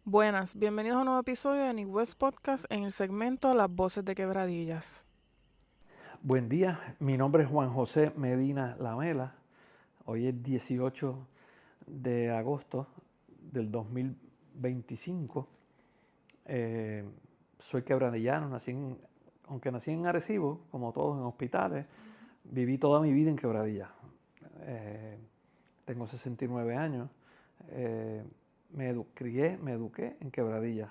Buenas, bienvenidos a un nuevo episodio de Nick West Podcast en el segmento Las Voces de Quebradillas. Buen día, mi nombre es Juan José Medina Lamela. Hoy es 18 de agosto del 2025. Eh, Soy quebradillano, aunque nací en Arecibo, como todos en hospitales, viví toda mi vida en Quebradilla. Eh, Tengo 69 años. Me eduqué en Quebradilla.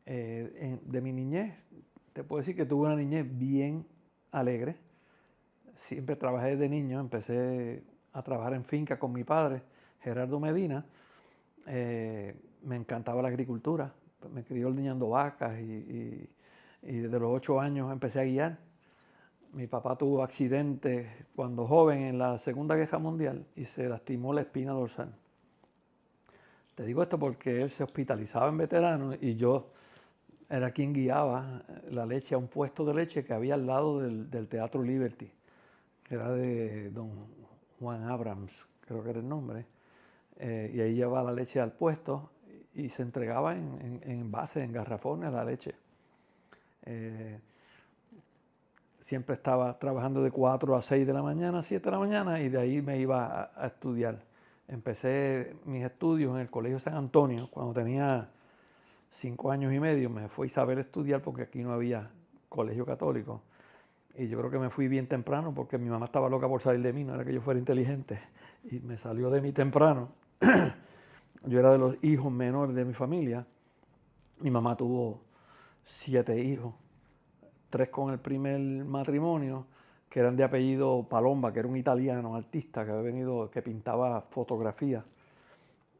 De mi niñez, te puedo decir que tuve una niñez bien alegre. Siempre trabajé desde niño, empecé a trabajar en finca con mi padre, Gerardo Medina. Me encantaba la agricultura, me crió ordeñando vacas y desde los 8 años empecé a guiar. Mi papá tuvo accidente cuando joven en la Segunda Guerra Mundial y se lastimó la espina dorsal. Te digo esto porque él se hospitalizaba en veteranos y yo era quien guiaba la leche a un puesto de leche que había al lado del Teatro Liberty, que era de don Juan Abrams, creo que era el nombre. Y ahí llevaba la leche al puesto y se entregaba en envases, en garrafones la leche. Eh, Siempre estaba trabajando de 4 a 6 de la mañana, 7 de la mañana, y de ahí me iba a estudiar. Empecé mis estudios en el Colegio San Antonio cuando tenía 5 años y medio. Me fui a saber estudiar porque aquí no había colegio católico. Y yo creo que me fui bien temprano porque mi mamá estaba loca por salir de mí, no era que yo fuera inteligente. Y me salió de mí temprano. Yo era de los hijos menores de mi familia. Mi mamá tuvo 7 hijos, 3 con el primer matrimonio, que eran de apellido Palomba, que era un italiano artista que había venido, que pintaba fotografía.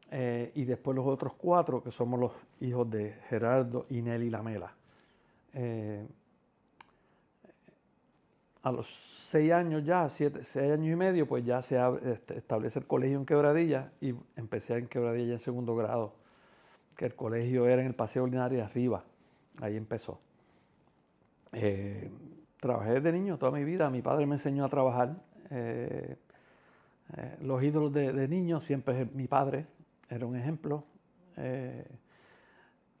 Y después los otros 4, que somos los hijos de Gerardo y Nelly Lamela. Eh, a los 6 años ya, 6 años y medio, pues ya se establece el colegio en Quebradilla y empecé en Quebradilla en segundo grado, que el colegio era en el Paseo Ordinario arriba, ahí empezó. Eh, Trabajé desde niño toda mi vida, mi padre me enseñó a trabajar. Eh, los ídolos de niño siempre es mi padre, era un ejemplo. Eh,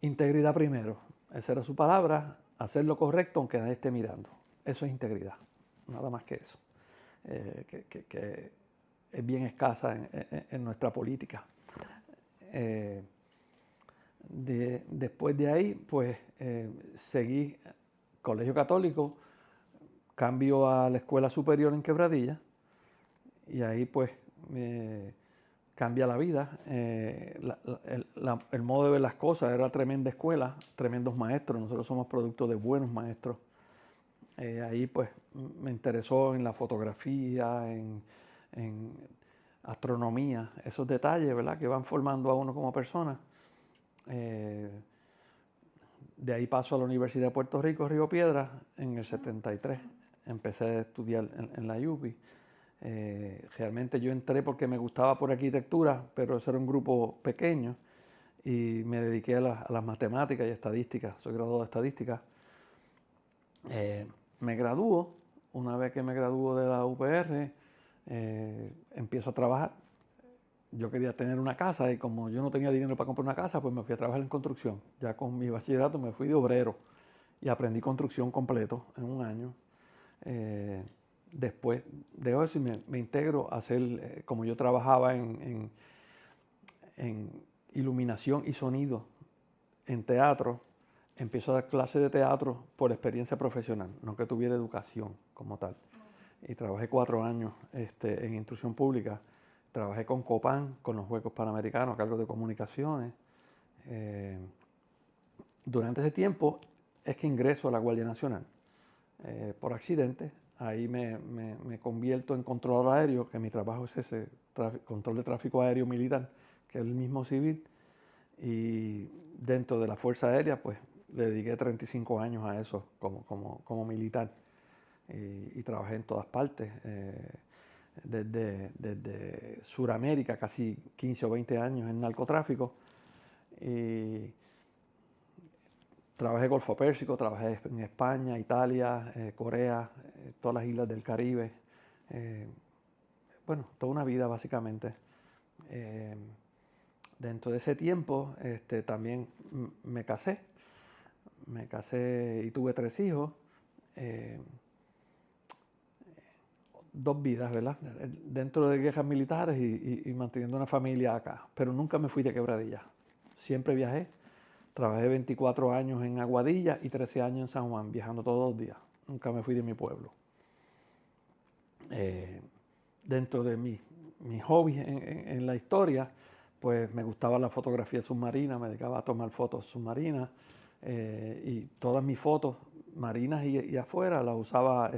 Integridad primero, esa era su palabra, hacer lo correcto aunque nadie esté mirando. Eso es integridad, nada más que eso. Que es bien escasa en nuestra política. Eh, Después de ahí, pues seguí colegio católico, cambio a la escuela superior en Quebradilla y ahí pues cambia la vida. El modo de ver las cosas era tremenda escuela, tremendos maestros, nosotros somos producto de buenos maestros. Ahí pues me interesó en la fotografía, en astronomía, esos detalles, ¿verdad? Que van formando a uno como persona. Eh, de ahí paso a la Universidad de Puerto Rico, Río Piedras, en el 73. Empecé a estudiar en la UPI. Realmente yo entré porque me gustaba por arquitectura, pero ese era un grupo pequeño y me dediqué a las matemáticas y estadísticas. Soy graduado de estadística. Me graduó. Una vez que me graduó de la UPR, empiezo a trabajar. Yo quería tener una casa y como yo no tenía dinero para comprar una casa, pues me fui a trabajar en construcción. Ya con mi bachillerato me fui de obrero y aprendí construcción completo en un año. Eh, Después de eso me integro a hacer, como yo trabajaba en iluminación y sonido en teatro, empiezo a dar clases de teatro por experiencia profesional, no que tuviera educación como tal. Y trabajé 4 años en instrucción pública. Trabajé con Copán, con los Juegos Panamericanos a cargo de comunicaciones. Eh, Durante ese tiempo es que ingreso a la Guardia Nacional por accidente. Ahí me convierto en controlador aéreo, que mi trabajo es ese, control de tráfico aéreo militar, que es el mismo civil. Y dentro de la Fuerza Aérea, pues le dediqué 35 años a eso como militar. Y trabajé en todas partes, desde Sudamérica, casi 15 o 20 años en narcotráfico. Y trabajé Golfo Pérsico, trabajé en España, Italia, Corea, todas las islas del Caribe. Eh, bueno, toda una vida básicamente. Eh, Dentro de ese tiempo también me casé. Me casé y tuve 3 hijos. eh, 2 vidas, ¿verdad? Dentro de guerras militares y manteniendo una familia acá. Pero nunca me fui de Quebradilla. Siempre viajé. Trabajé 24 años en Aguadilla y 13 años en San Juan, viajando todos los días. Nunca me fui de mi pueblo. Dentro de mi hobby en la historia, pues me gustaba la fotografía submarina, me dedicaba a tomar fotos submarinas y todas mis fotos marinas y afuera las usaba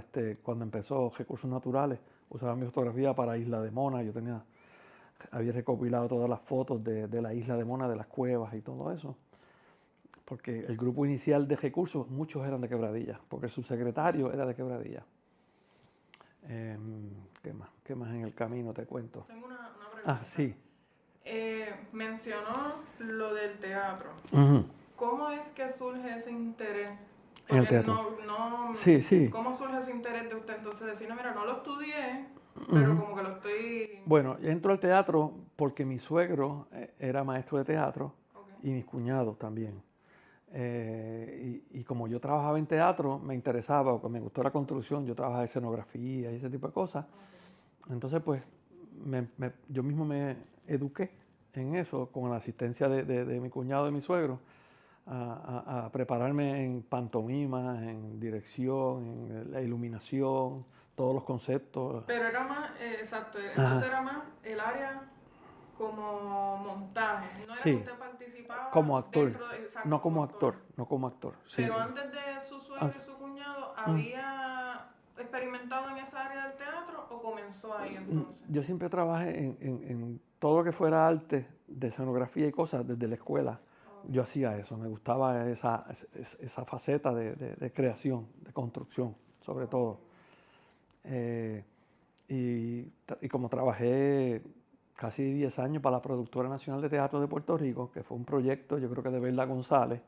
cuando empezó Recursos Naturales, usaba mi fotografía para Isla de Mona. Había recopilado todas las fotos de la Isla de Mona, de las cuevas y todo eso, porque el grupo inicial de recursos, muchos eran de Quebradilla, porque el subsecretario era de Quebradilla. ¿Qué más? ¿Qué más en el camino te cuento? Tengo una pregunta. Sí. Mencionó lo del teatro. Uh-huh. ¿Cómo es que surge ese interés? En el teatro. Sí, sí. ¿Cómo surge ese interés de usted entonces decir, no, mira, no lo estudié, pero como que lo estoy... Bueno, yo entro al teatro porque mi suegro era maestro de teatro Okay. y mis cuñados también. Y como yo trabajaba en teatro, me interesaba, porque me gustó la construcción, yo trabajaba en escenografía y ese tipo de cosas. Okay. Entonces, pues, yo mismo me eduqué en eso, con la asistencia de mi cuñado y mi suegro, a prepararme en pantomima, en dirección, en la iluminación, todos los conceptos. Pero era más, exacto, entonces era más el área como montaje, no era Sí, que usted participaba como actor, dentro de, exacto, no como actor, no como actor. Sí. Pero antes de su suegro y su cuñado, ¿había experimentado en esa área del teatro o comenzó ahí entonces? Yo siempre trabajé en todo lo que fuera arte, de escenografía y cosas, desde la escuela. Okay. Yo hacía eso, me gustaba esa faceta de creación, de construcción, sobre todo. Y como trabajé casi 10 años para la Productora Nacional de Teatro de Puerto Rico, que fue un proyecto, yo creo que de Berla González,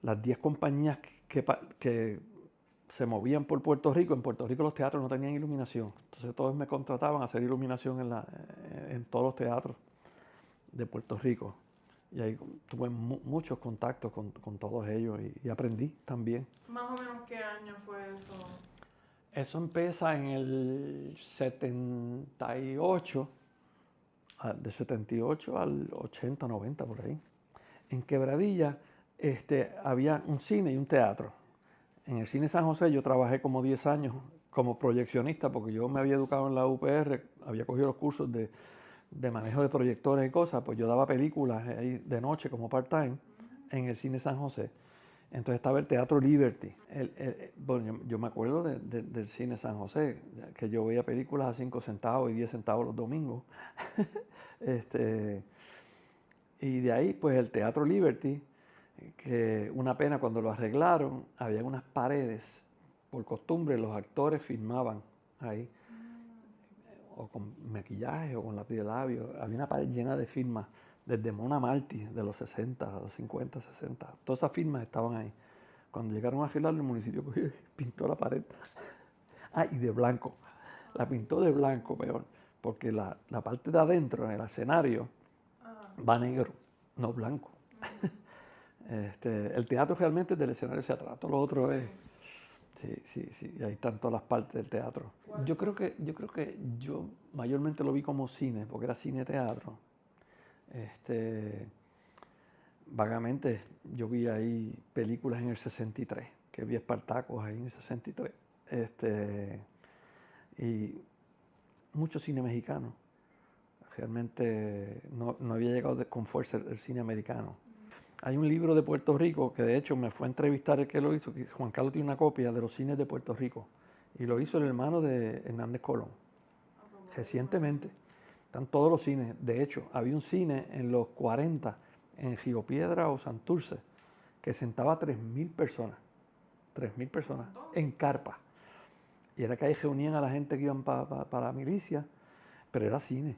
las 10 compañías que se movían por Puerto Rico, en Puerto Rico los teatros no tenían iluminación, entonces todos me contrataban a hacer iluminación en todos los teatros de Puerto Rico. Y ahí tuve muchos contactos con todos ellos y aprendí también. ¿Más o menos qué año fue eso? Eso empieza en el 78, de 78 al 80, 90 por ahí. En Quebradilla había un cine y un teatro. En el Cine San José yo trabajé como 10 años como proyeccionista, porque yo me había educado en la UPR, había cogido los cursos de manejo de proyectores y cosas, pues yo daba películas ahí de noche como part-time en el Cine San José. Entonces estaba el Teatro Liberty. Bueno, yo me acuerdo del Cine San José, que yo veía películas a 5 centavos y 10 centavos los domingos. Y de ahí, pues el Teatro Liberty, que una pena cuando lo arreglaron, había unas paredes, por costumbre los actores filmaban ahí, o con maquillaje o con lápiz de labio. Había una pared llena de firmas, desde Mona Martí, de los 60, los 50, 60. Todas esas firmas estaban ahí. Cuando llegaron a arreglarlo, el municipio pintó la pared. Y de blanco. La pintó de blanco, peor. Porque la parte de adentro, en el escenario, va negro, no blanco. El teatro realmente es del escenario hacia atrás. Todo lo otro es... Sí. Y ahí están todas las partes del teatro. Yo creo que yo mayormente lo vi como cine, porque era cine-teatro. Vagamente yo vi ahí películas en el 63, que vi Espartacos ahí en el 63. Y mucho cine mexicano. Realmente no había llegado con fuerza el cine americano. Hay un libro de Puerto Rico que de hecho me fue a entrevistar el que lo hizo, que Juan Carlos tiene una copia de los cines de Puerto Rico. Y lo hizo el hermano de Hernández Colón. Recientemente. Están todos los cines. De hecho, había un cine en los 40 en Río Piedra o Santurce que sentaba a 3.000 personas. 3.000 personas en carpa. Y era que ahí reunían a la gente que iban para la milicia, pero era cine.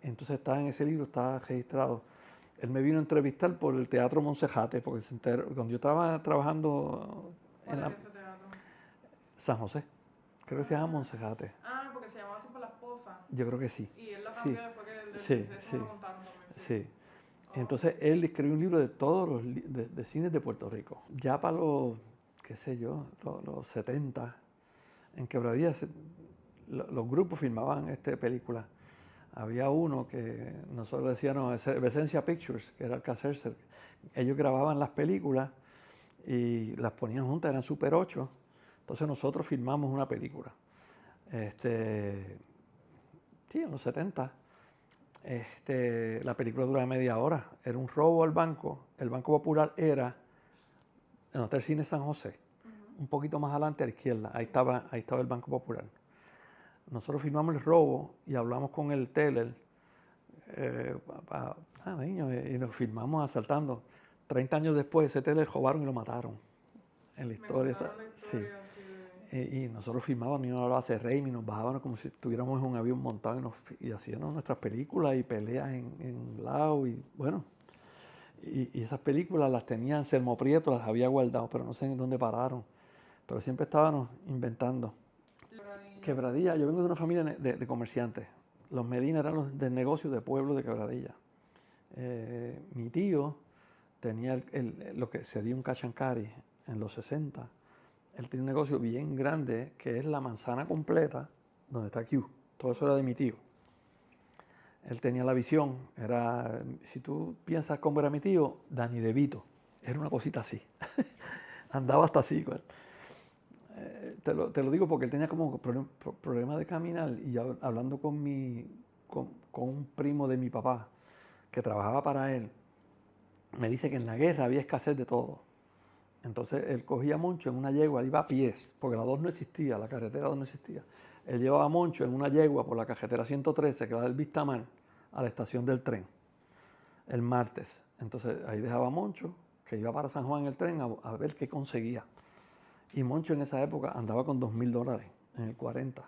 Entonces estaba en ese libro, estaba registrado. Él me vino a entrevistar por el Teatro Monserrate, porque se enteró, cuando yo estaba trabajando en ese teatro? San José. Creo que se llama Monserrate. Porque se llamaba así por la esposa. Yo creo que sí. Y él la cambió después que lo contaron también. Sí. Entonces él escribió un libro de todos los de cines de Puerto Rico. Ya para los, qué sé yo, los 70, en Quebradilla los grupos filmaban películas. Había uno que nosotros decíamos Esencia Pictures, que era el Cacercer. Ellos grababan las películas y las ponían juntas, eran Super 8. Entonces nosotros filmamos una película. Sí, en los 70. La película duraba media hora. Era un robo al banco. El Banco Popular era en el Hotel Cine San José. Un poquito más adelante a la izquierda. Ahí estaba el Banco Popular. Nosotros filmamos el robo y hablamos con el teller. Niño, y nos filmamos asaltando. 30 años después, ese teller robaron y lo mataron. En la historia. Sí. Y nosotros filmábamos, y uno hablaba de Raimi, nos bajábamos como si estuviéramos en un avión montado y hacíamos nuestras películas y peleas en Lao y bueno. Y esas películas las tenía Anselmo Prieto, las había guardado, pero no sé en dónde pararon. Pero siempre estábamos inventando. Quebradilla, yo vengo de una familia de comerciantes. Los Medina eran los del negocio de pueblo de Quebradilla. Mi tío tenía lo que se dio un cachancari en los 60. Él tiene un negocio bien grande que es la manzana completa, donde está Q. Todo eso era de mi tío. Él tenía la visión, si tú piensas cómo era mi tío, Danny DeVito. Era una cosita así. Andaba hasta así. Te lo digo porque él tenía como problemas de caminar y hablando con un primo de mi papá que trabajaba para él, me dice que en la guerra había escasez de todo. Entonces él cogía a Moncho en una yegua, él iba a pies, porque la 2 no existía, la carretera 2 no existía. Él llevaba a Moncho en una yegua por la carretera 113 que va del Vistamar a la estación del tren, el martes. Entonces ahí dejaba a Moncho, que iba para San Juan en el tren a ver qué conseguía. Y Moncho en esa época andaba con $2,000 en el 40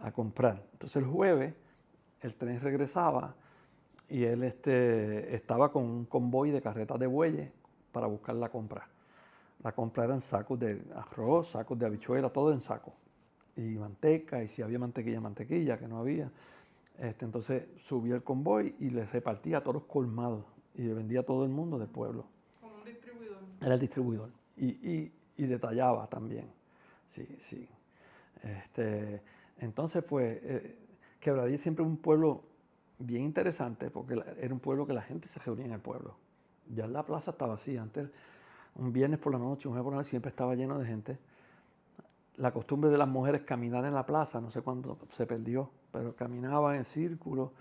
a comprar. Entonces el jueves el tren regresaba y él estaba con un convoy de carretas de bueyes para buscar la compra. La compra eran sacos de arroz, sacos de habichuela, todo en saco. Y manteca, y si había mantequilla, mantequilla, que no había. Entonces subía el convoy y les repartía a todos los colmados y le vendía a todo el mundo del pueblo. Como un distribuidor. Era el distribuidor. Y detallaba también. Sí, sí. Entonces, pues, Quebradilla siempre un pueblo bien interesante porque era un pueblo que la gente se reunía en el pueblo. Ya la plaza estaba vacía. Antes, un viernes por la noche, un jueves por la noche, siempre estaba lleno de gente. La costumbre de las mujeres caminar en la plaza, no sé cuándo se perdió, pero caminaban en círculo.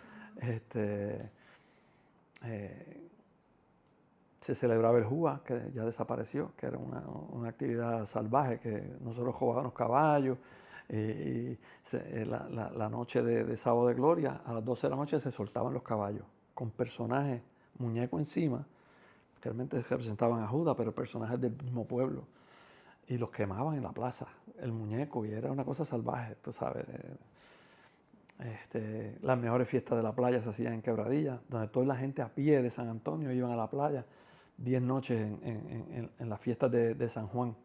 Se celebraba el Júa, que ya desapareció, que era una actividad salvaje, que nosotros jugábamos caballos. La noche de Sábado de Gloria, a las 12 de la noche se soltaban los caballos, con personajes, muñecos encima, que realmente representaban a Judas, pero personajes del mismo pueblo. Y los quemaban en la plaza, el muñeco, y era una cosa salvaje, tú sabes. Las mejores fiestas de la playa se hacían en Quebradilla, donde toda la gente a pie de San Antonio iban a la playa 10 noches en las fiestas de San Juan.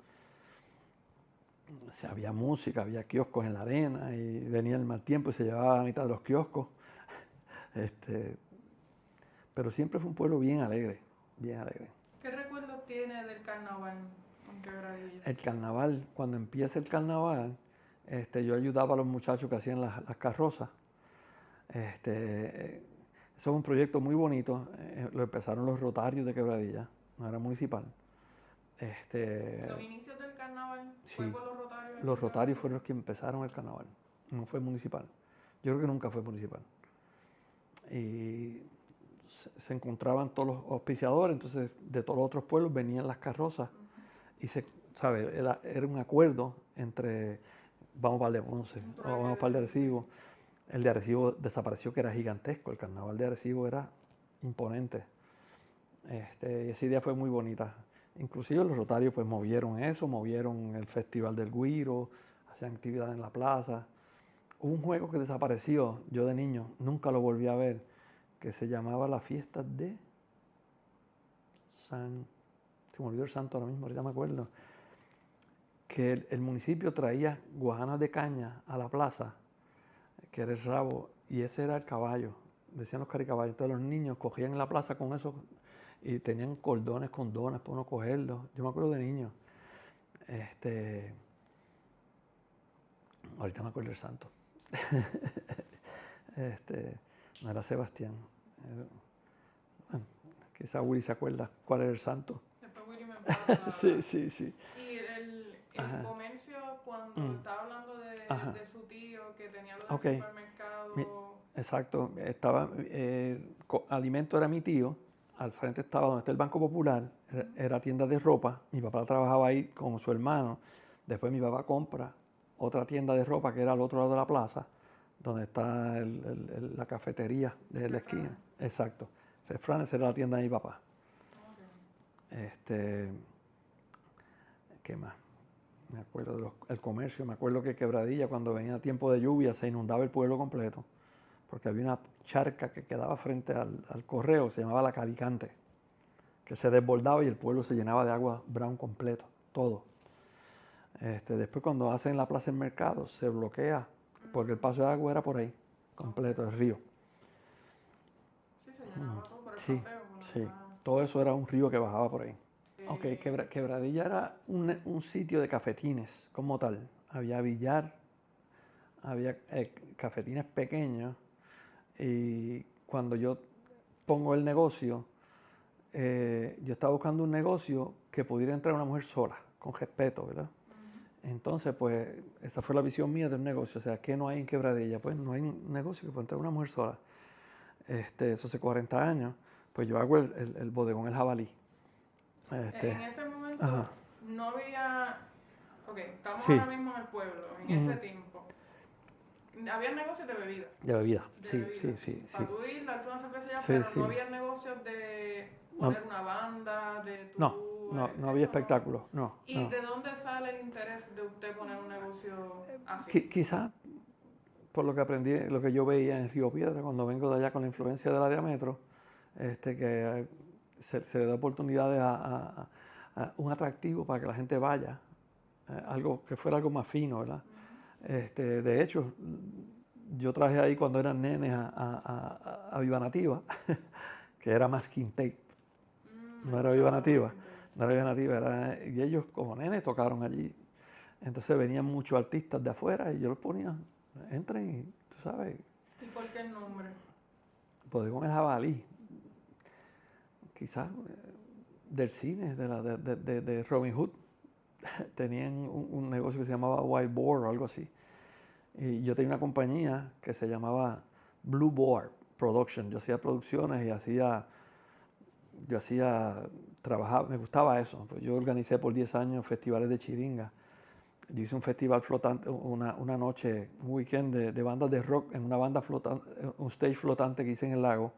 O sea, había música, había kioscos en la arena y venía el mal tiempo y se llevaba a mitad de los kioscos. Pero siempre fue un pueblo bien alegre, bien alegre. ¿Qué recuerdos tiene del carnaval en Quebradilla? El carnaval, cuando empieza el carnaval, yo ayudaba a los muchachos que hacían las carrozas. Eso es un proyecto muy bonito. Lo empezaron los Rotarios de Quebradilla, no era municipal. ¿Los inicios del carnaval sí, fue por los Rotarios? Los Rotarios fueron los que empezaron el carnaval, no fue municipal. Yo creo que nunca fue municipal. Y se encontraban todos los auspiciadores, entonces de todos los otros pueblos venían las carrozas y era un acuerdo entre vamos para el de Ponce o vamos para el de Arecibo. El de Arecibo desapareció, que era gigantesco, el carnaval de Arecibo era imponente. Y esa idea fue muy bonita. Inclusive los Rotarios pues movieron eso, movieron el Festival del Güiro, hacían actividades en la plaza. Hubo un juego que desapareció, yo de niño nunca lo volví a ver, que se llamaba la fiesta de se me olvidó el santo ahora mismo, ya me acuerdo, que el municipio traía guajanas de caña a la plaza, que era el rabo, y ese era el caballo decían los caricaballos. Entonces los niños cogían en la plaza con eso y tenían cordones con donas para uno cogerlos. Yo me acuerdo de niño. Ahorita me acuerdo del santo. No era Sebastián. Bueno, quizá Willy se acuerda cuál era el santo. Después Willy me pasa. Sí, sí, sí. Y el comercio, cuando estaba hablando de su tío que tenía lo del Ok. supermercado. Exacto. Estaba, Alimento era mi tío. Al frente estaba donde está el Banco Popular. Era tienda de ropa. Mi papá trabajaba ahí con su hermano. Después mi papá compra otra tienda de ropa que era al otro lado de la plaza, donde está la cafetería de la esquina. Exacto. Refranes era la tienda de mi papá. Okay. ¿Qué más? Me acuerdo del comercio. Me acuerdo que Quebradilla, cuando venía tiempo de lluvia, se inundaba el pueblo completo, porque había una charca que quedaba frente al correo, se llamaba la Calicante, que se desbordaba y el pueblo se llenaba de agua brown completo, todo. Después cuando hacen la plaza del mercado se bloquea porque el paso de agua era por ahí, completo, el río. Sí, se llenaba todo por el Sí, paseo. sí. Todo eso era un río que bajaba por ahí. Ok, Quebradilla era un sitio de cafetines como tal. Había billar, había cafetines pequeños y cuando yo pongo el negocio, yo estaba buscando un negocio que pudiera entrar una mujer sola, con respeto, ¿verdad? Entonces, pues, esa fue la visión mía del negocio. O sea, ¿qué no hay en Quebradilla? Pues no hay un negocio que pueda entrar una mujer sola. Eso hace 40 años. Pues yo hago el bodegón El Jabalí. En ese momento Ajá. no había. Ok, estamos Sí. ahora mismo en el pueblo, en ese tiempo. Había negocios de bebida. De bebida. De Sí, bebida. sí. Para tú ir, darte una cerveza ya, Sí, pero sí. no había negocios de poner una banda, de tú. No había espectáculos. No. ¿Y de dónde sale el interés de usted poner un negocio así? Quizá por lo que aprendí, lo que yo veía en Río Piedra cuando vengo de allá con la influencia del área metro, que se le da oportunidades a un atractivo para que la gente vaya, algo que fuera algo más fino, ¿verdad? De hecho, yo traje ahí cuando eran nenes a Viva Nativa, que era Masking Tape. No era Viva Nativa, no era Viva Nativa, y ellos como nenes tocaron allí. Entonces venían muchos artistas de afuera y yo los ponía, entren y tú sabes. ¿Y por qué el nombre? Bodegón El Jabalí, quizás del cine, de Robin Hood. Tenían un negocio que se llamaba White Board o algo así. Y yo tenía una compañía que se llamaba Blue Board Production. Yo hacía producciones y trabajaba, me gustaba eso. Pues yo organicé por 10 años festivales de chiringa. Yo hice un festival flotante, una noche, un weekend de bandas de rock en una banda flotante, un stage flotante que hice en el lago.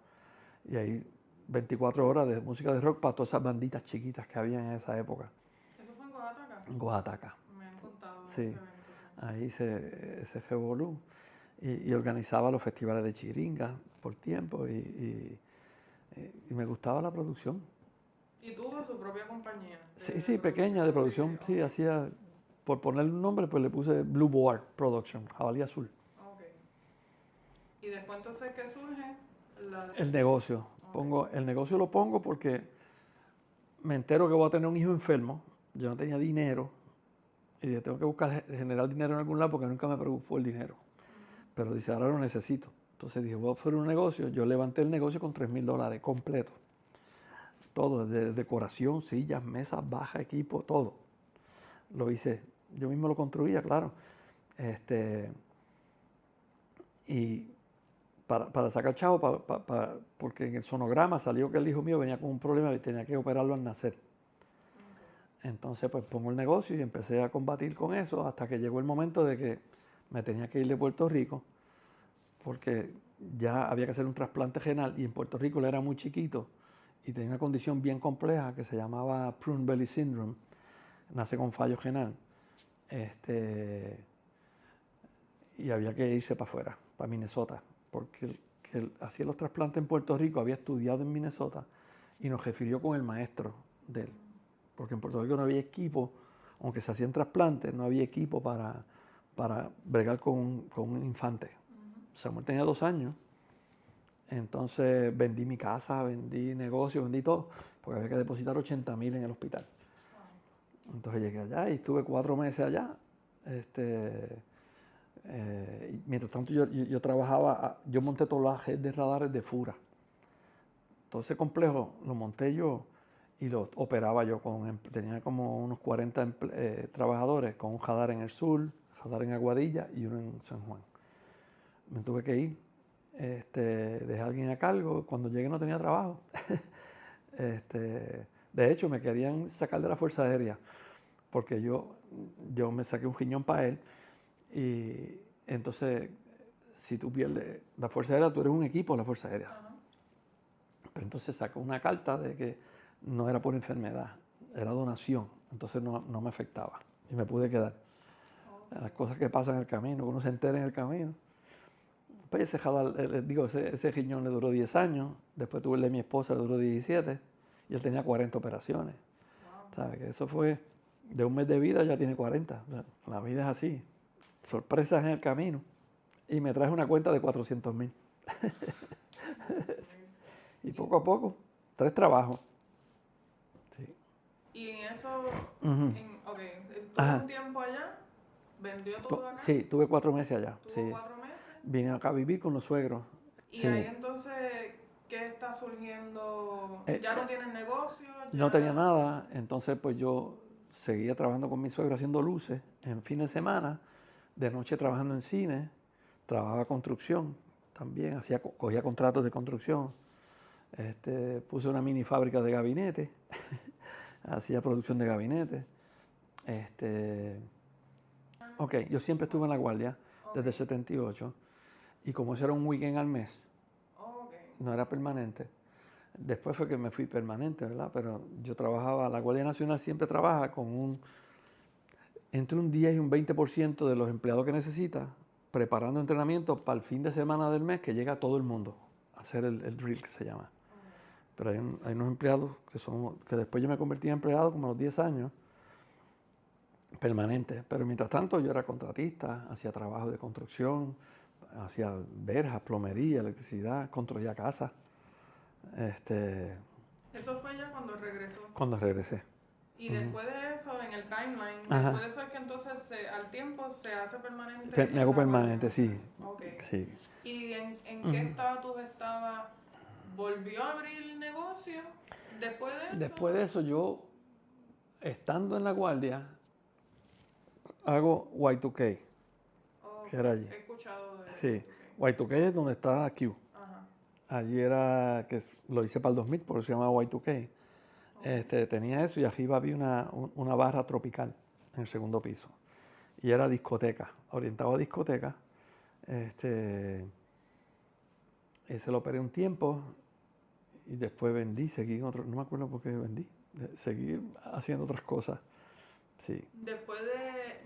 Y ahí 24 horas de música de rock para todas esas banditas chiquitas que había en esa época. ¿Eso fue en Oaxaca? En Oaxaca. Me han contado de Sí. ese evento. Sí. Ahí se revolú. Y organizaba los festivales de chiringa por tiempo y me gustaba la producción. ¿Y tuvo su propia compañía? Sí, pequeña de producción. Sí, hacía, por ponerle un nombre, pues le puse Blue Board Production, Jabalí Azul. Ok. ¿Y después entonces qué surge? El negocio. Okay. El negocio lo pongo porque me entero que voy a tener un hijo enfermo. Yo no tenía dinero y tengo que buscar generar dinero en algún lado porque nunca me preocupó el dinero. Pero dice, ahora lo necesito. Entonces dije, voy a hacer un negocio. Yo levanté el negocio con $3,000 completo. Todo, desde decoración, sillas, mesas, baja, equipo, todo. Lo hice. Yo mismo lo construía, claro. Y para sacar chavo, porque en el sonograma salió que el hijo mío venía con un problema y tenía que operarlo al nacer. Okay. Entonces, pues pongo el negocio y empecé a combatir con eso hasta que llegó el momento de que me tenía que ir de Puerto Rico porque ya había que hacer un trasplante renal y en Puerto Rico él era muy chiquito y tenía una condición bien compleja que se llamaba Prune Belly Syndrome, nace con fallo renal. Y había que irse para afuera, para Minnesota, porque el que hacía los trasplantes en Puerto Rico había estudiado en Minnesota y nos refirió con el maestro de él, porque en Puerto Rico no había equipo, aunque se hacían trasplantes, no había equipo para bregar con un infante. Samuel tenía 2 años Entonces vendí mi casa, vendí negocio, vendí todo, porque había que depositar 80,000 en el hospital. Entonces llegué allá y estuve 4 meses allá. Y mientras tanto yo trabajaba, yo monté todas las redes de radares de Fura. Todo ese complejo lo monté yo y lo operaba yo. Tenía como unos 40 trabajadores con un radar en el sur, radar en Aguadilla y uno en San Juan. Me tuve que ir, dejé a alguien a cargo. Cuando llegué no tenía trabajo. De hecho, me querían sacar de la Fuerza Aérea porque yo me saqué un riñón para él. Y entonces, si tú pierdes la Fuerza Aérea, tú eres un equipo de la Fuerza Aérea. Pero entonces sacó una carta de que no era por enfermedad, era donación. Entonces no me afectaba y me pude quedar. Las cosas que pasan en el camino, que uno se entera en el camino. Pues ese riñón le duró 10 años, después tuve el de mi esposa, le duró 17 y él tenía 40 operaciones. ¿Sabes? Que eso fue, de un mes de vida ya tiene 40. O sea, la vida es así, sorpresas en el camino. Y me traje una cuenta de 400,000. Y poco a poco, 3 trabajos. Sí. Y en eso, ¿tuvo un tiempo allá? ¿Vendió todo acá? Sí, tuve 4 meses allá. ¿Tuvo Sí. 4 meses? Vine acá a vivir con los suegros. Y sí. ahí entonces, ¿qué está surgiendo? ¿Ya no tienen negocio? No tenía nada, entonces pues yo seguía trabajando con mi suegro haciendo luces en fin de semana, de noche trabajando en cine, trabajaba construcción también, cogía contratos de construcción, puse una mini fábrica de gabinetes, hacía producción de gabinetes. Yo siempre estuve en La Guardia desde el 78 y como eso era un weekend al mes, no era permanente. Después fue que me fui permanente, ¿verdad? Pero yo trabajaba, la Guardia Nacional siempre trabaja con entre un 10 y un 20% de los empleados que necesita, preparando entrenamiento para el fin de semana del mes que llega todo el mundo a hacer el drill que se llama. Pero hay unos empleados que después yo me convertí en empleado como a los 10 años, permanente. Pero mientras tanto yo era contratista, hacía trabajo de construcción, hacía verjas, plomería, electricidad, construía casas. Eso fue ya cuando regresó. Cuando regresé. Y después de eso, en el timeline, después de eso es que entonces al tiempo se hace permanente. Me hago permanente, sí. Sí. ¿Y en qué estatus estaba? ¿Volvió a abrir el negocio después de eso? Después de eso yo, estando en La Guardia, hago Y2K, que era allí. He escuchado de Sí, Y2K es donde está Q. Allí era, que lo hice para el 2000, por eso se llamaba Y2K. Tenía eso y arriba había una barra tropical en el segundo piso. Y era discoteca, orientado a discoteca. Ese lo operé un tiempo y después vendí, seguí en otro, no me acuerdo por qué vendí, seguí haciendo otras cosas. Sí. Después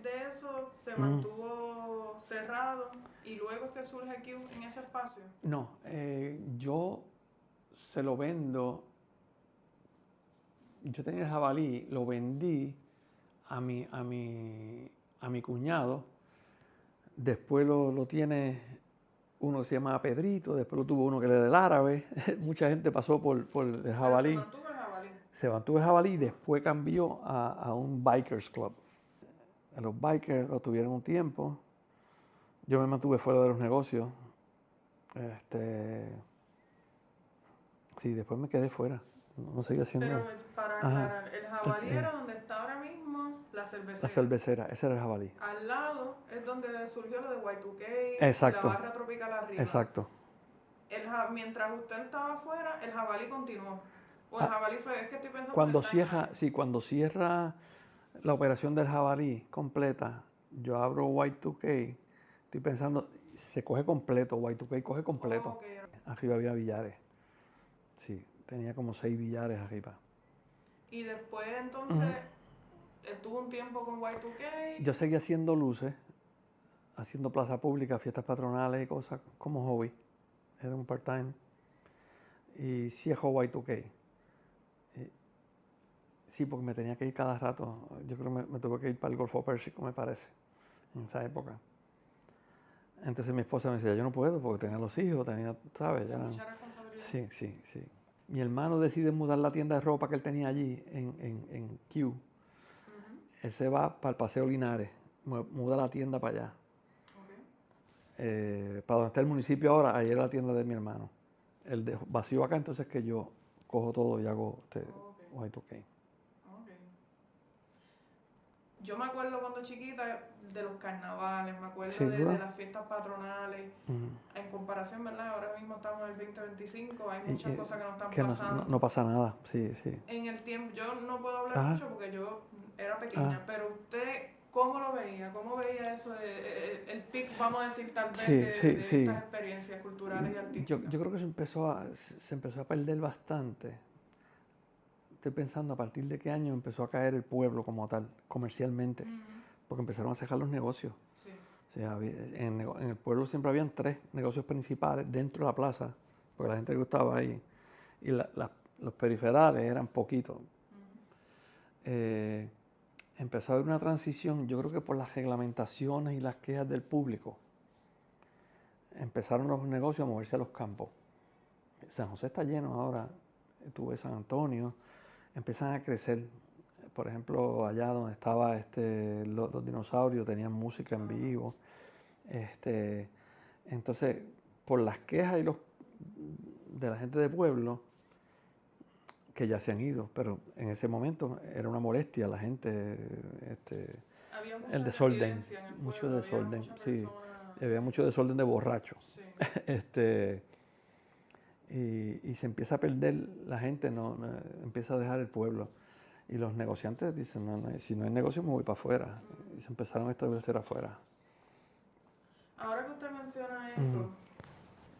de eso se mantuvo cerrado y luego es que surge aquí en ese espacio. No, yo se lo vendo. Yo tenía el jabalí, lo vendí a mi cuñado. Después lo tiene uno que se llama Pedrito, después lo tuvo uno que era del árabe. Mucha gente pasó por el jabalí. Pero se mantuvo el jabalí. Se mantuvo el jabalí y después cambió a un Bikers Club. Los bikers lo tuvieron un tiempo. Yo me mantuve fuera de los negocios. Sí, después me quedé fuera. No seguía haciendo. Pero para aclarar, el jabalí era donde está ahora mismo la cervecera. La cervecera, ese era el jabalí. Al lado es donde surgió lo de Y2K, Exacto. la barra tropical arriba. Exacto. Mientras usted estaba afuera, el jabalí continuó. O el jabalí fue, es que estoy pensando cuando cierra la operación del jabalí completa, yo abro Y2K, estoy pensando, se coge completo, Y2K coge completo. Arriba había billares. Sí, tenía como 6 billares arriba. Y después entonces estuvo un tiempo con Y2K. Yo seguí haciendo luces, haciendo plaza pública, fiestas patronales y cosas como hobby. Era un part-time. Y cierro Y2K. Sí, porque me tenía que ir cada rato. Yo creo que me tuve que ir para el Golfo Pérsico, me parece, en esa época. Entonces mi esposa me decía, yo no puedo porque tenía los hijos, tenía, ¿sabes? Ya eran- Mucha responsabilidad. Sí, sí, sí. Mi hermano decide mudar la tienda de ropa que él tenía allí en Q. Ujú, Él se va para el Paseo Linares, muda la tienda para allá. ok. Para donde está el municipio ahora, ahí era la tienda de mi hermano. El de vacío acá, entonces que yo cojo todo y hago Ok. Y2K. Ok. Yo me acuerdo cuando chiquita de los carnavales, me acuerdo ¿Seguro? de las fiestas patronales. Ujú. En comparación, ¿verdad? Ahora mismo estamos en el 2025, hay Y- muchas y- cosas que no están que pasando. no pasa nada, sí, sí. En el tiempo, yo no puedo hablar Ajá, mucho porque yo era pequeña, ajá. pero usted, ¿cómo lo veía? ¿Cómo veía eso, el pic, vamos a decir, tal vez, Sí, sí, de sí. estas experiencias culturales y artísticas? Yo creo que se empezó a perder bastante. Estoy pensando a partir de qué año empezó a caer el pueblo como tal, comercialmente, Ujú, porque empezaron a cerrar los negocios. sí. O sea, en el pueblo siempre habían 3 negocios principales dentro de la plaza, porque la gente gustaba ahí. Y los periferales eran poquitos. Ujú, Eh, Empezó a haber una transición, yo creo que por las reglamentaciones y las quejas del público. Empezaron los negocios a moverse a los campos. San José está lleno ahora, tuve San Antonio, empiezan a crecer. Por ejemplo, allá donde estaba los dinosaurios tenían música en vivo. Este, entonces, por las quejas de la gente de pueblo, que ya se han ido, pero en ese momento era una molestia la gente, había mucha el desorden, residencia en el mucho pueblo, había desorden, muchas sí, personas. había mucho desorden de borrachos. Sí. este, y se empieza a perder la gente, empieza a dejar el pueblo. Y los negociantes dicen, si no hay negocio me voy para afuera. Y se empezaron a establecer afuera. Ahora que usted menciona Ujú, eso,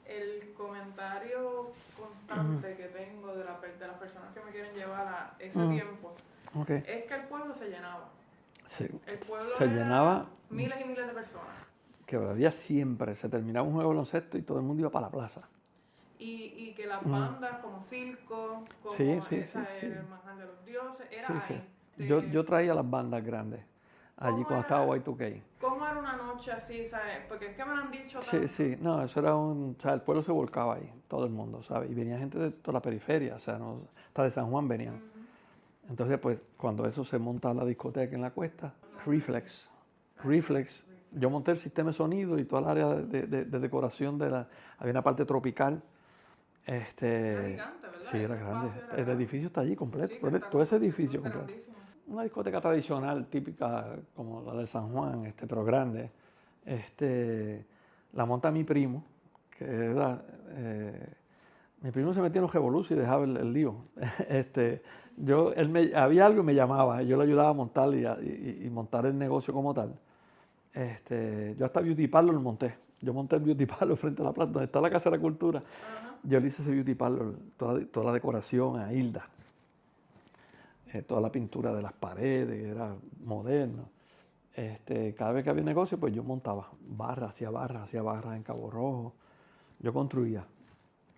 el comentario constante que tengo de las personas que me quieren llevar a ese ujú, tiempo ok. es que el pueblo se llenaba. Sí, El pueblo se era llenaba, miles y miles de personas. quebradía siempre, se terminaba un juego de baloncesto y todo el mundo iba para la plaza. Y que las Ujú. bandas como Circo, Sí, como sí, sí, esa sí. era el Manjar de los Dioses, Sí, era sí. ahí. Yo traía las bandas grandes allí ¿Cómo cuando estaba era, Y2K. cómo era una noche así, ¿sabes? Porque es que me lo han dicho Sí, tanto. sí, no, eso era o sea, el pueblo se volcaba ahí, todo el mundo, ¿sabes? Y venía gente de toda la periferia, o sea, hasta de San Juan venían. Ujú. Entonces, pues, cuando eso se monta la discoteca en la cuesta, No, Reflex, sí. Reflex, yo monté el sistema de sonido y toda el área de decoración había una parte tropical. Era gigante, ¿verdad? Sí, era Ese grande. espacio era El grande. edificio está allí completo, Sí, que está todo ese construido, eso edificio es completo. grandísimo. Una discoteca tradicional, típica como la de San Juan, pero grande. Este, la monta mi primo, que era, mi primo se metía en los revoluciones y dejaba el lío. Había algo y me llamaba, yo le ayudaba a montar y montar el negocio como tal. Yo hasta Beauty Parlor lo monté. Yo monté el Beauty Parlor frente a la plaza, donde está la Casa de la Cultura. Ajá. Yo le hice ese Beauty Parlor, toda la decoración a Hilda. Toda la pintura de las paredes, era moderno. Cada vez que había negocio, pues yo montaba hacía barras en Cabo Rojo. Yo construía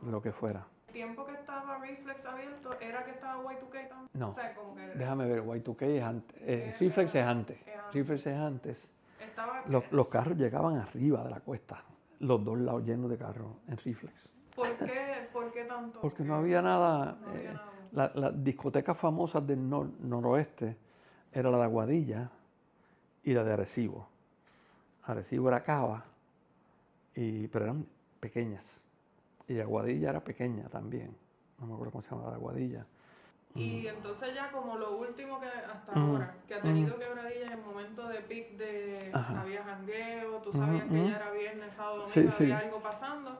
lo que fuera. El tiempo que estaba Reflex abierto era que estaba Y2K también. No, O sea, como que déjame ver, Y2K es antes. era- Reflex es antes. era antes. Reflex es antes. Estaba Los carros llegaban arriba de la cuesta, los dos lados llenos de carros en Reflex. ¿Por qué tanto? Porque no había nada. No había nada. Las discotecas famosas del noroeste era la de Aguadilla y la de Arecibo. Arecibo era Cava, pero eran pequeñas. Y Aguadilla era pequeña también. No me acuerdo cómo se llama la de Aguadilla. Y entonces ya como lo último que hasta Ujú, ahora, que ha tenido Quebradilla en el momento de pic de Ajá. había jangueo, tú Ujú, sabías que ujú. ya era viernes, sábado, Sí, domingo, sí. había algo pasando.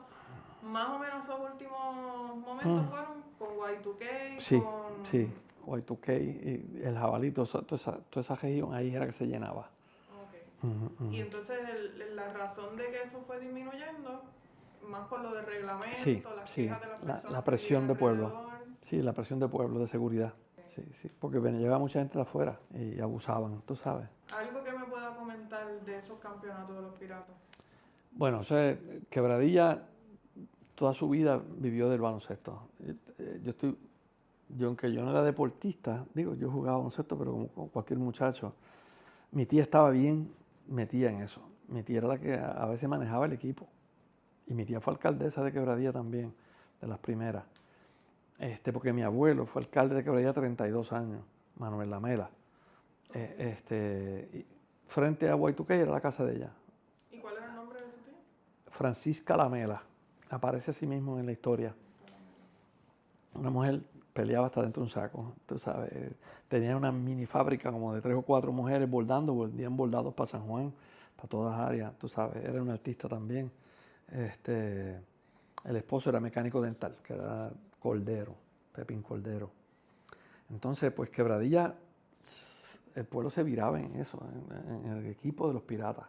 Más o menos esos últimos momentos fueron con Y2K, Sí, con... sí. Y2K y el Jabalito, toda esa región ahí era que se llenaba. Ok. Ujú, Y ujú. entonces la razón de que eso fue disminuyendo, más por lo de reglamento, Sí, las sí. quejas de las personas La que presión vivían de pueblo. alrededor. Sí, la presión de pueblo, de seguridad. Sí, sí. Porque llegaba mucha gente de afuera y abusaban, tú sabes. Algo que me pueda comentar de esos campeonatos de los piratas. Bueno, o sea, Quebradilla toda su vida vivió del baloncesto. Aunque yo no era deportista, digo, yo jugaba baloncesto, pero como cualquier muchacho, mi tía estaba bien metida en eso. Mi tía era la que a veces manejaba el equipo. Y mi tía fue alcaldesa de Quebradilla también, de las primeras. Porque mi abuelo fue alcalde de Quebradilla 32 años, Manuel Lamela. Y frente a Guaytuquey era la casa de ella. ¿Y cuál era el nombre de su tía? Francisca Lamela. Aparece así mismo en la historia. Una mujer peleaba hasta dentro de un saco, tú sabes. Tenía una mini fábrica como de 3 o 4 mujeres bordando, vendían bordados para San Juan, para todas áreas, tú sabes. Era un artista también. El esposo era mecánico dental, que era Cordero, Pepín Cordero. Entonces, pues Quebradilla, el pueblo se viraba en eso, en el equipo de los piratas.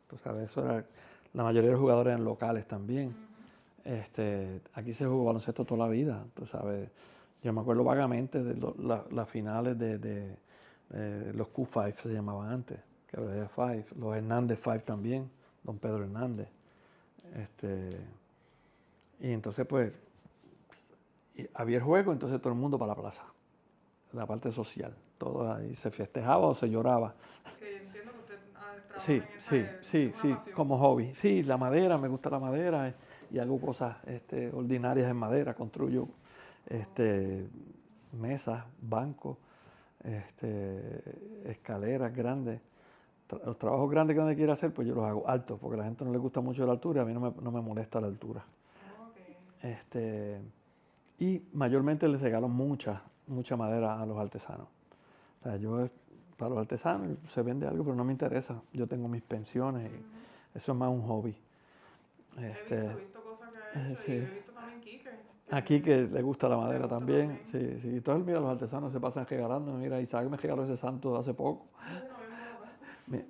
Tú sabes, eso era, la mayoría de los jugadores eran locales también. Aquí se jugó baloncesto toda la vida, tú sabes. Yo me acuerdo vagamente de las finales de los Q5 se llamaban antes, Quebradilla Five, los Hernández Five también, don Pedro Hernández. Y entonces pues había el juego, entonces todo el mundo para la plaza, la parte social, todo ahí se festejaba o se lloraba. Que entiendo que usted trabaja Sí, en esa, sí, es una sí, pasión. como hobby. Sí, la madera, me gusta la madera y hago cosas ordinarias en madera, construyo mesas, bancos, escaleras grandes. Los trabajos grandes que uno quiere hacer, pues yo los hago altos, porque a la gente no le gusta mucho la altura, a mí no me molesta la altura. Okay. Y mayormente les regalo mucha madera a los artesanos. O sea, para los artesanos se vende algo, pero no me interesa. Yo tengo mis pensiones y eso es más un hobby. He visto cosas que ha hecho Sí. y he visto también Quique. Aquí que le gusta la madera gusta también. también. Sí, sí. Entonces, mira, los artesanos se pasan regalando. Mira, Isaac me regaló ese santo hace poco.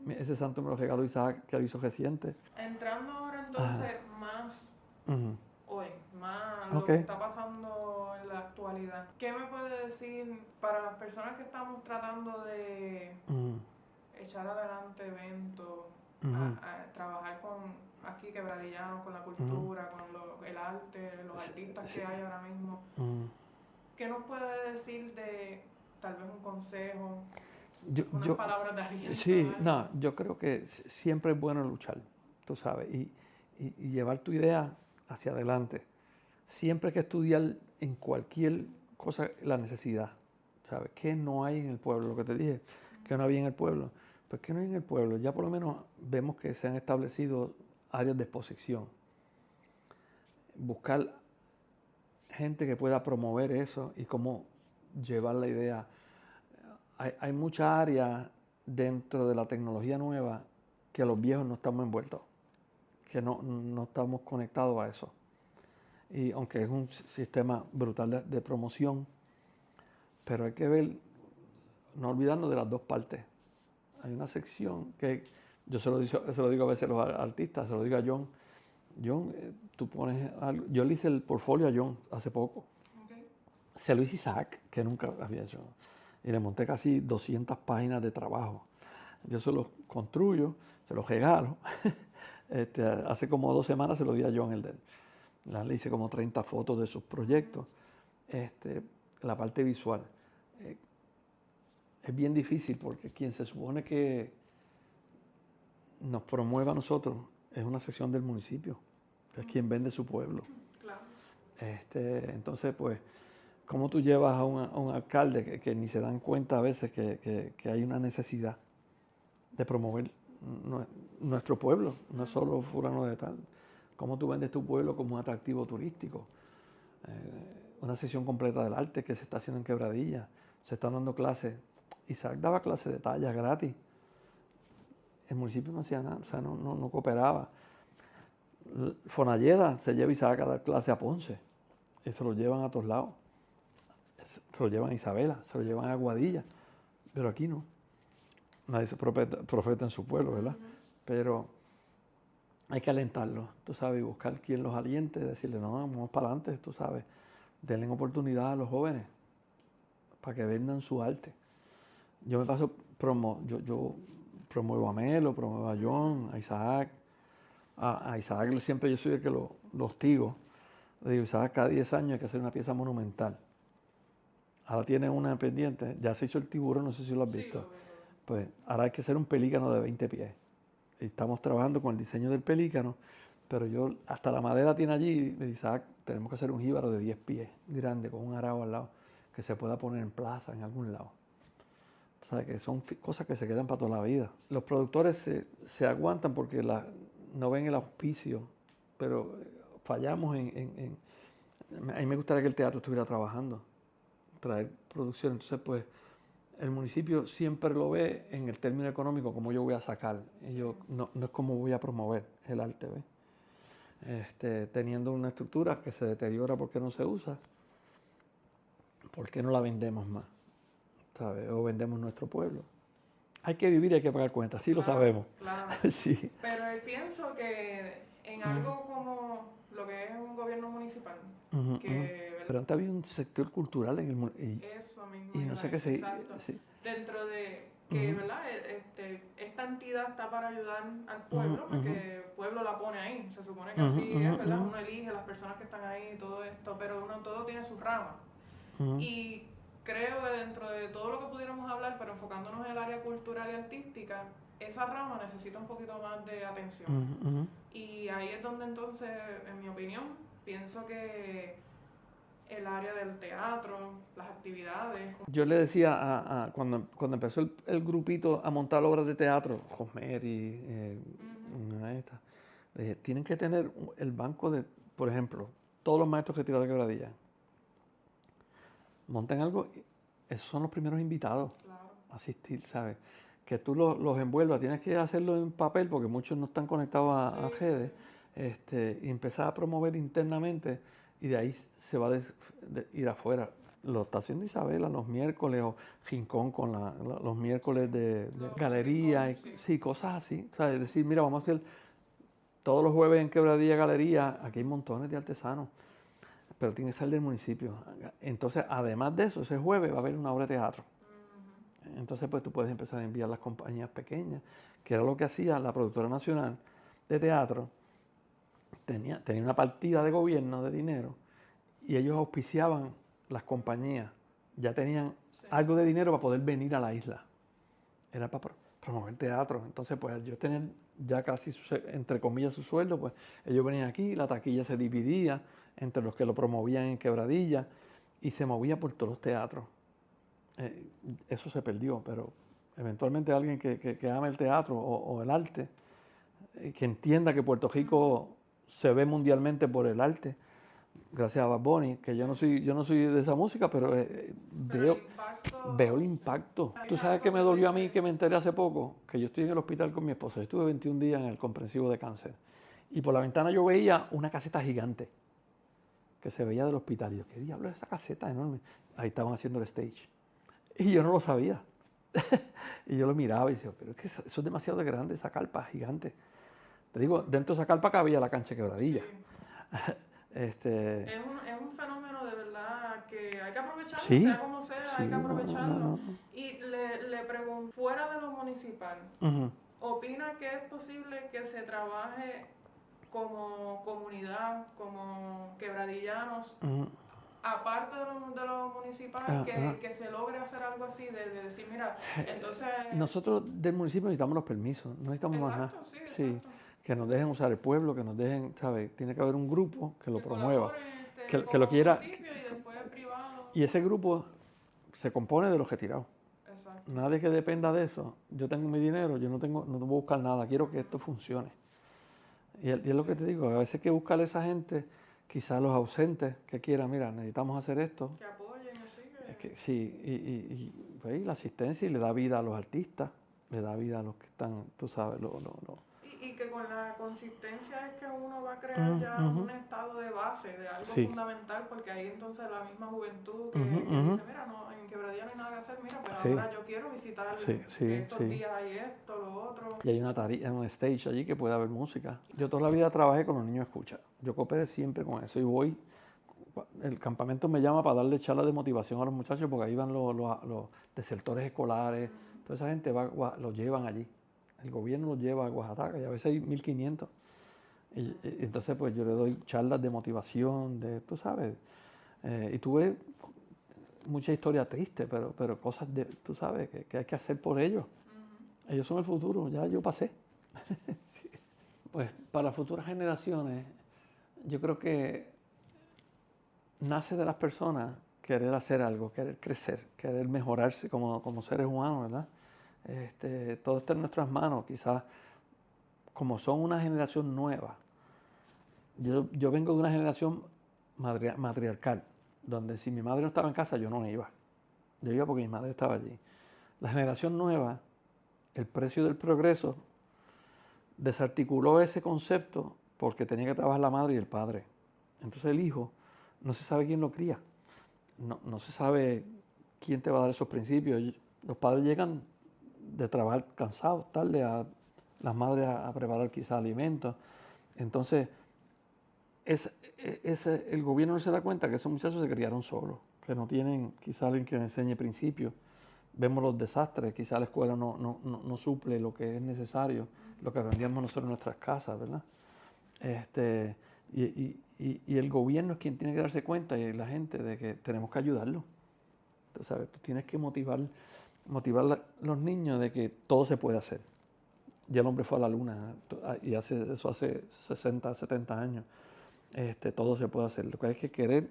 Ese santo me lo regaló Isaac, que lo hizo reciente. Entrando ahora entonces más Ujú. hoy, más lo Ok. que está pasando en la actualidad. ¿Qué me puede decir para las personas que estamos tratando de Ujú. echar adelante eventos, Ujú. a trabajar con aquí quebradillanos, con la cultura, con el arte, los artistas Sí. que hay ahora mismo? Ujú. ¿Qué nos puede decir de tal vez un consejo, unas Yo, palabras de aliento? sí, Algo? no, yo creo que siempre es bueno luchar, tú sabes, y llevar tu idea hacia adelante. Siempre hay que estudiar en cualquier cosa la necesidad, ¿sabes? ¿Qué no hay en el pueblo? Lo que te dije, que no había en el pueblo. Pues ¿qué no hay en el pueblo? Ya por lo menos vemos que se han establecido áreas de exposición. Buscar gente que pueda promover eso y cómo llevar la idea. Hay muchas áreas dentro de la tecnología nueva que los viejos no estamos envueltos, que no estamos conectados a eso. Y aunque es un sistema brutal de promoción, pero hay que ver, no olvidarnos de las dos partes. Hay una sección que yo se lo digo a veces a los artistas, se lo digo a John. John, tú pones algo. Yo le hice el portfolio a John hace poco. Okay. Se lo hice a Isaac, que nunca había hecho. Y le monté casi 200 páginas de trabajo. Yo se los construyo, se los regalo. Hace como 2 semanas se lo di a John el de él. Le hice como 30 fotos de sus proyectos. La parte visual. Es bien difícil porque quien se supone que nos promueva a nosotros es una sección del municipio. Es quien vende su pueblo. Claro. Entonces, pues, ¿cómo tú llevas a un alcalde que ni se dan cuenta a veces que hay una necesidad de promover nuestro pueblo? No es solo fulano de tal. ¿Cómo tú vendes tu pueblo como un atractivo turístico? Una sesión completa del arte que se está haciendo en Quebradilla. Se están dando clases. Isaac daba clases de talla gratis. El municipio no hacía nada, o sea, no cooperaba. Fonalleda se lleva Isaac a dar clase a Ponce. Y se lo llevan a todos lados. Se lo llevan a Isabela, se lo llevan a Aguadilla. Pero aquí no. Nadie se profeta en su pueblo, ¿verdad? Pero hay que alentarlos, tú sabes, y buscar quien los aliente, decirle, no, vamos para adelante, tú sabes. Denle oportunidad a los jóvenes para que vendan su arte. Yo me paso, yo promuevo a Melo, promuevo a John, a Isaac. A Isaac siempre yo soy el que lo hostigo. Le digo, Isaac, cada 10 años hay que hacer una pieza monumental. Ahora tiene una pendiente, ya se hizo el tiburón, no sé si lo has visto. Sí, Pues ahora hay que hacer un pelícano de 20 pies. y estamos trabajando con el diseño del pelícano, pero yo hasta la madera tiene allí, me dice, tenemos que hacer un jíbaro de 10 pies, grande, con un arado al lado, que se pueda poner en plaza, en algún lado. O sea, que son cosas que se quedan para toda la vida. Los productores se aguantan porque no ven el auspicio, pero fallamos a mí me gustaría que el teatro estuviera trabajando, traer producción. Entonces, pues, el municipio siempre lo ve en el término económico, como yo voy a sacar. Y yo, no es como voy a promover el arte, ¿ves? Teniendo una estructura que se deteriora porque no se usa, ¿por qué no la vendemos más? ¿Sabes? O vendemos nuestro pueblo. Hay que vivir y hay que pagar cuentas, sí, Claro, lo sabemos. claro. Sí. Pero pienso que en algo como lo que es un gobierno municipal, que Pero antes había un sector cultural en el eso mismo y no iba sé a qué decir, se... exacto. Sí. Dentro de que, ¿verdad? Esta entidad está para ayudar al pueblo, porque el pueblo la pone ahí, se supone que así es, ¿verdad? Uno elige las personas que están ahí y todo esto, pero todo tiene sus ramas. Y creo que dentro de todo lo que pudiéramos hablar, pero enfocándonos en el área cultural y artística, esa rama necesita un poquito más de atención. Y ahí es donde entonces, en mi opinión, pienso que el área del teatro, las actividades. Yo le decía cuando empezó el grupito a montar obras de teatro, Josmer y una de estas, le dije, tienen que tener el banco de, por ejemplo, todos los maestros que tiran de quebradilla. Montan algo, esos son los primeros invitados a asistir, ¿sabes? Que tú los envuelvas, tienes que hacerlo en papel porque muchos no están conectados a redes, y empezar a promover internamente y de ahí se va a ir afuera. Lo está haciendo Isabela los miércoles o Rincón con los miércoles de galería, sí, cosas así. ¿Sabes? Es decir, mira, vamos a hacer todos los jueves en Quebradilla Galería, aquí hay montones de artesanos, pero tiene que salir del municipio. Entonces, además de eso, ese jueves va a haber una obra de teatro. Entonces, pues tú puedes empezar a enviar las compañías pequeñas, que era lo que hacía la productora nacional de teatro. Tenía una partida de gobierno de dinero y ellos auspiciaban las compañías. Ya tenían algo de dinero para poder venir a la isla. Era para promover teatro. Entonces, pues ellos tenían ya casi, entre comillas, su sueldo. Pues ellos venían aquí, la taquilla se dividía entre los que lo promovían en Quebradilla y se movía por todos los teatros. Eso se perdió, pero eventualmente alguien que ame el teatro o el arte, que entienda que Puerto Rico se ve mundialmente por el arte, gracias a Bad Bunny, que yo no soy de esa música, pero veo el impacto. ¿Tú sabes qué me dolió a mí, que me enteré hace poco? Que yo estoy en el hospital con mi esposa, yo estuve 21 días en el comprensivo de cáncer, y por la ventana yo veía una caseta gigante que se veía del hospital. Y yo, ¿qué diablo es esa caseta enorme? Ahí estaban haciendo el stage. Y yo no lo sabía. Y yo lo miraba y decía, pero es que eso es demasiado grande, esa carpa gigante. Te digo, dentro de esa carpa cabía la cancha Quebradilla. Sí. Es un fenómeno de verdad que hay que aprovecharlo, sí, sea como sea, hay que aprovecharlo. No. Y le pregunto, fuera de lo municipal, ¿opina que es posible que se trabaje como comunidad, como quebradillanos, aparte de lo municipal, que se logre hacer algo así, de decir, mira, entonces... Nosotros del municipio necesitamos los permisos, no necesitamos más nada. Sí, exacto. Que nos dejen usar el pueblo, que nos dejen, ¿sabes? Tiene que haber un grupo que lo promueva, colabore, que lo quiera. Y después privado. Y ese grupo se compone de los retirados. Exacto. Nadie que dependa de eso. Yo tengo mi dinero, yo no voy a buscar nada, quiero que esto funcione. Y es lo que te digo, a veces hay que buscar a esa gente, quizás los ausentes que quieran, mira, necesitamos hacer esto. Que apoyen, así. Sí, y pues, la asistencia y le da vida a los artistas, le da vida a los que están, tú sabes, Y que con la consistencia es que uno va a crear ya un estado de base, de algo fundamental, porque ahí entonces la misma juventud que dice, mira, no, en Quebradilla no hay nada que hacer, mira, pero ahora yo quiero visitar estos días hay esto, lo otro. Y hay un stage allí que puede haber música. Yo toda la vida trabajé con los niños escucha. Yo cooperé siempre con eso y voy, el campamento me llama para darle charlas de motivación a los muchachos porque ahí van los desertores escolares, toda esa gente los llevan allí. El gobierno los lleva a Oaxaca y a veces hay 1.500. Y entonces pues yo le doy charlas de motivación, tú sabes. Y tuve mucha historia triste, pero cosas tú sabes, que hay que hacer por ellos. Ellos son el futuro, ya yo pasé. Pues para futuras generaciones, yo creo que nace de las personas querer hacer algo, querer crecer, querer mejorarse como seres humanos, ¿verdad? Todo está en nuestras manos. Quizás como son una generación nueva, yo vengo de una generación matriarcal, donde si mi madre no estaba en casa, yo no iba. Yo iba porque mi madre estaba allí. La generación nueva, el precio del progreso, desarticuló ese concepto porque tenía que trabajar la madre y el padre. Entonces el hijo no se sabe quién lo cría. No se sabe quién te va a dar esos principios. Los padres llegan de trabajar cansados, tarde, las madres a preparar quizás alimentos. Entonces, el gobierno no se da cuenta que esos muchachos se criaron solos, que no tienen quizás alguien que les enseñe principios. Vemos los desastres, quizás la escuela no suple lo que es necesario, lo que aprendíamos nosotros en nuestras casas, ¿verdad? Y el gobierno es quien tiene que darse cuenta, y la gente, de que tenemos que ayudarlo. Tú sabes, tú tienes que motivar a los niños de que todo se puede hacer. Ya el hombre fue a la luna y eso hace 60, 70 años. Todo se puede hacer. Lo que hay que querer,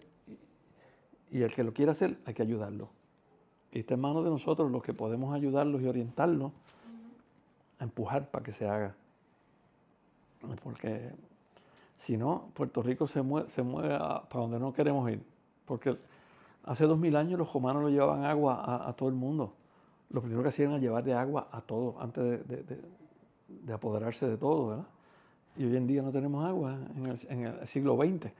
y el que lo quiera hacer, hay que ayudarlo. Y está en manos de nosotros los que podemos ayudarlos y orientarlos a empujar para que se haga. Porque si no, Puerto Rico se mueve para donde no queremos ir. Porque hace 2000 años los romanos le llevaban agua a todo el mundo. Lo primero que hacían era llevarle agua a todo antes de apoderarse de todo, ¿verdad? Y hoy en día no tenemos agua en el siglo XX.